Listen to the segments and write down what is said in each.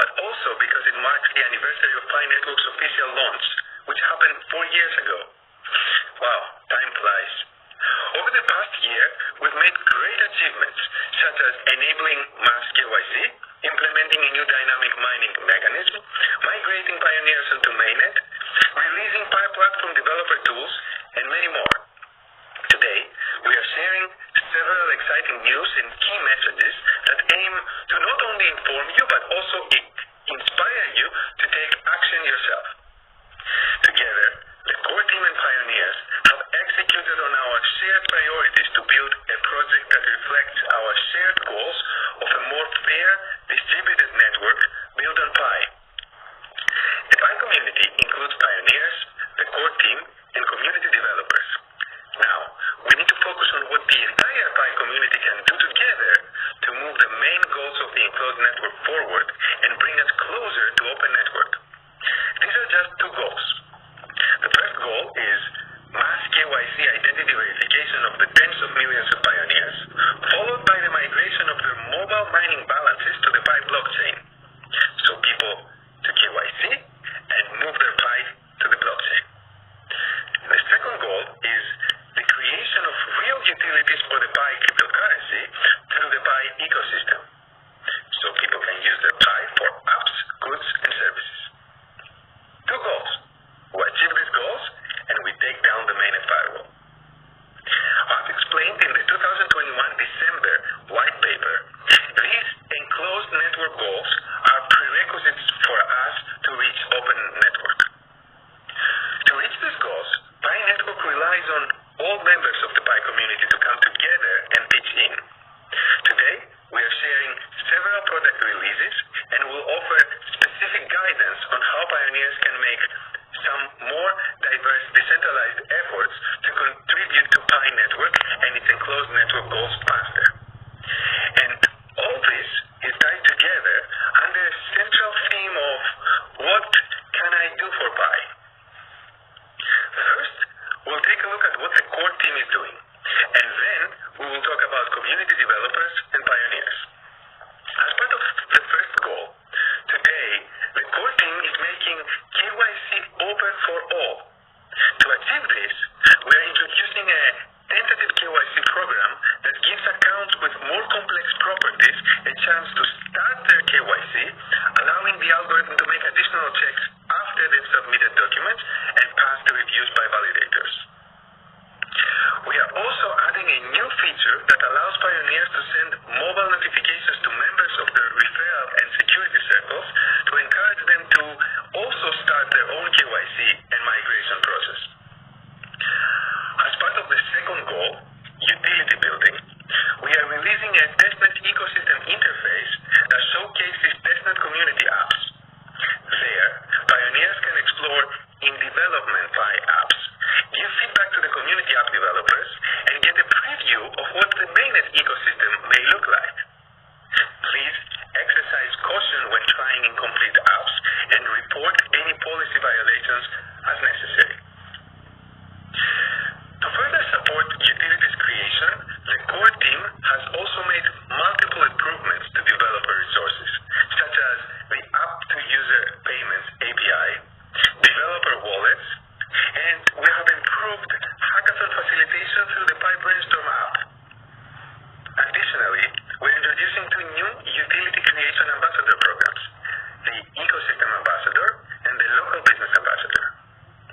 but also because it marks the anniversary of Pi Network's official launch, which happened 4 years ago. Wow, time flies. Over the past year, we've made great achievements, such as enabling mass KYC, implementing a new dynamic mining mechanism, migrating pioneers onto MINET, releasing Pi platform developer tools, and many more. Today, we are sharing several exciting news and key messages that aim to not only inform you, but also inspire you to take action yourself. Together, the core team and pioneers have executed on our shared priorities to build a project that reflects our shared goals of a more fair, distributed network built on Pi. The Pi community includes pioneers, the core team, and community developers. Now, we need to focus on what the entire Pi community can do together to move the main goals of the enclosed network forward and bring us closer to open network. These are just two goals. The first goal is mass KYC identity verification of the tens of millions of pioneers, followed by the migration of their mobile mining balances to the Pi blockchain, so people to KYC and move their Pi to the blockchain. The second goal is the creation of real utilities for the Pi cryptocurrency through the Pi ecosystem, so people can use their Pi for apps, goods, and services. Two goals. We achieve these goals, and we take down the mainnet firewall. As explained in the 2021 December white paper, these enclosed network goals are prerequisites for us to reach open network. To reach these goals, Pi Network relies on all members of the Pi community to come together and pitch in. Today, we are sharing several product releases and will offer specific guidance on how pioneers can make some more diverse decentralized efforts to contribute to Pi Network and its enclosed network goals faster. And all this is tied together under a central theme of what can I do for Pi? First, we'll take a look at what the core team is doing, and then we will talk about community developers and pioneers. As part of the first goal, today, the core team is making KYC open for all. To achieve this, we are introducing a tentative KYC program that gives accounts with more complex properties a chance to start their KYC, allowing the algorithm to make additional checks after they've submitted documents and pass the reviews by validators. We are also adding a new feature that allows pioneers to send mobile notifications to members of their referral and security circles to encourage them to also start their own KYC and migration process. As part of the second goal, utility building, we are releasing a testnet ecosystem interface that showcases testnet community apps. There, pioneers can explore in-development Pi apps, give feedback to the community app developers, and get a preview of what the mainnet ecosystem may look like. Please exercise caution when trying incomplete apps and report any policy violations as necessary. To further support utilities creation, the core team has also made multiple improvements to developer resources, such as the app-to-user payments API, developer wallets, and we have improved hackathon facilitation through the Pi Brainstorm app. Additionally, we're introducing two new utility creation ambassador programs, the Ecosystem Ambassador and the Local Business Ambassador.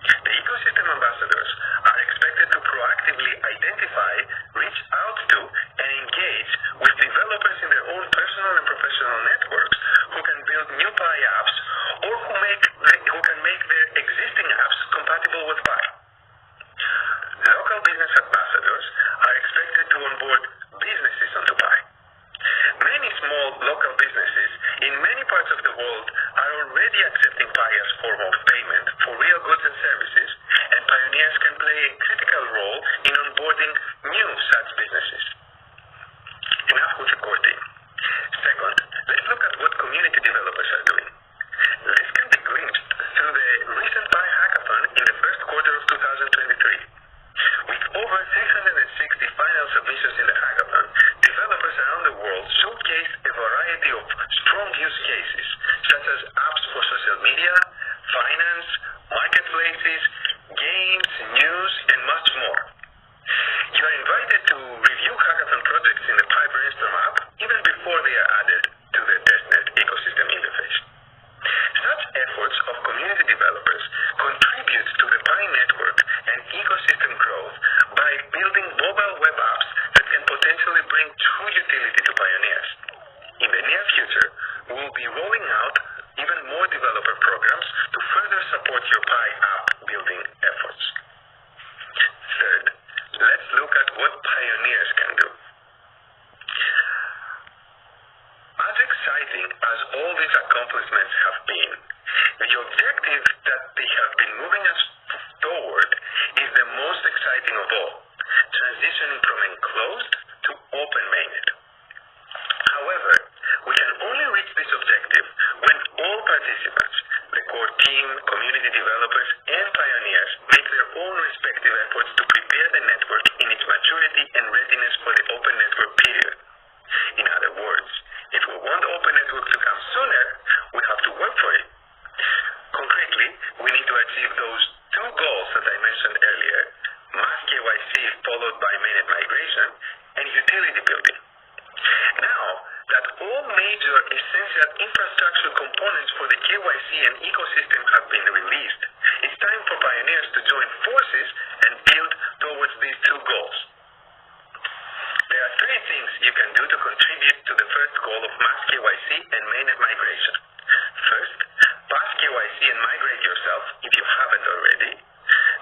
The ecosystem ambassadors are expected to proactively identify, reach out to, and engage with developers in their own personal and professional networks who can build new Pi apps or who can make their existing apps compatible with Pi. Local business ambassadors are expected to onboard businesses onto Pi. Many small local businesses in many parts of the world are already accepting Pi as form of payment for real goods and services, and pioneers can play a critical role in onboarding new such businesses. Enough with the core team. Second, let's look at what community developers are doing. This can be glimpsed through the recent Pi hackathon in the first quarter of 2023. With over 360 final submissions in the hackathon, developers around the world showcased a variety of strong use cases, such developer programs to further support your Pi app building efforts. Third, let's look at what pioneers can do. As exciting as all these accomplishments have been, the objective that they have been moving us toward is the most exciting of all, transitioning from enclosed to open mainnet. However, we can only reach this objective when all participants, the core team, community developers, and pioneers make their own respective efforts to prepare the network in its maturity and readiness for the open network period. In other words, if we want open network to come sooner, we have to work for it. Concretely, we need to achieve those two goals that I mentioned earlier, mass KYC followed by mainnet migration, and utility building. Now that all major essential infrastructure components for the KYC and ecosystem have been released, it's time for pioneers to join forces and build towards these two goals. There are three things you can do to contribute to the first goal of mass KYC and mainnet migration. First, pass KYC and migrate yourself if you haven't already.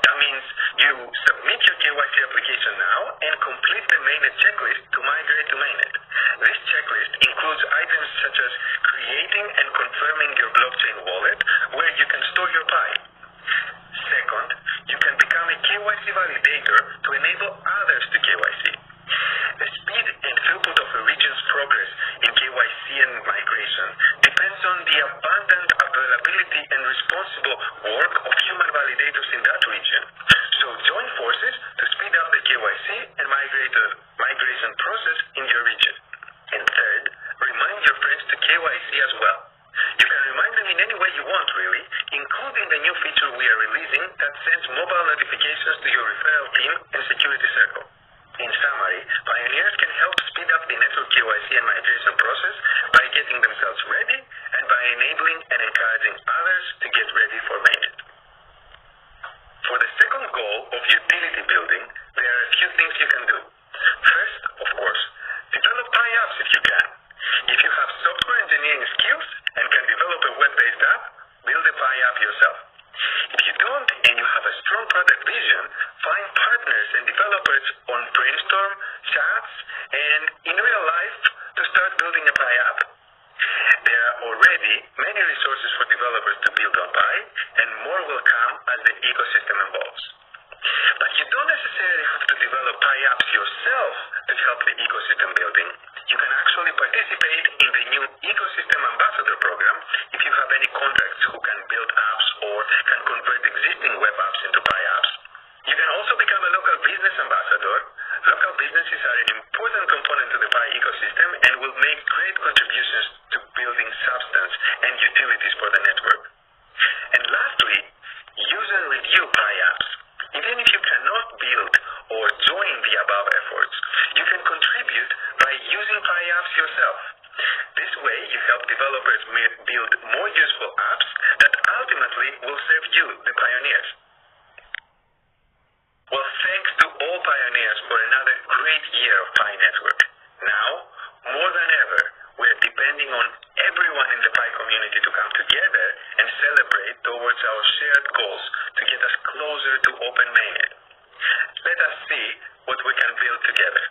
That means you submit your KYC application now and complete the mainnet checklist to migrate to mainnet. This checklist includes items such as creating and confirming your blockchain wallet where you can store your Pi. Second, you can become a KYC validator to enable others to KYC. The speed and throughput of a region's progress in KYC and migration depends on the abundant availability and responsible work of human validators in that region. So join forces to speed up the KYC and migration process in your region. And third, remind your friends to KYC as well. You can remind them in any way you want, really, including the new feature we are releasing that sends mobile notifications to your referral team and security circle. In summary, pioneers can help speed up the network KYC and migration process by getting themselves ready and by enabling and encouraging others to get ready for mainnet. For the second goal of utility building, there are a few things you can do. First, of course, develop Pi apps if you can. If you have software engineering skills and can develop a web-based app, build a Pi app yourself. If you don't and you have a strong product vision, find partners and developers on Brainstorm, chats, and in real life to start building a Pi app. There are already many resources for developers to build on Pi, and more will come as the ecosystem evolves. But you don't necessarily have to develop Pi apps yourself to help the ecosystem building. You can actually participate in the new Ecosystem Ambassador program if you have any contacts who can build apps or can convert existing web apps into Pi apps. You can also become a local business ambassador. Local businesses are an important component to the Pi ecosystem and will make great contributions to building substance and utilities for the network. And lastly, use and review Pi apps. Even if you cannot build or join the above efforts, you can contribute by using Pi apps yourself. This way, you help developers build more useful apps that ultimately will serve you, the pioneers. Well, thanks to all pioneers for another great year of Pi Network. Now, more than ever, we're depending on everyone in the Pi community to come together and celebrate towards our shared goals to get us closer to open mainnet. Let us see what we can build together.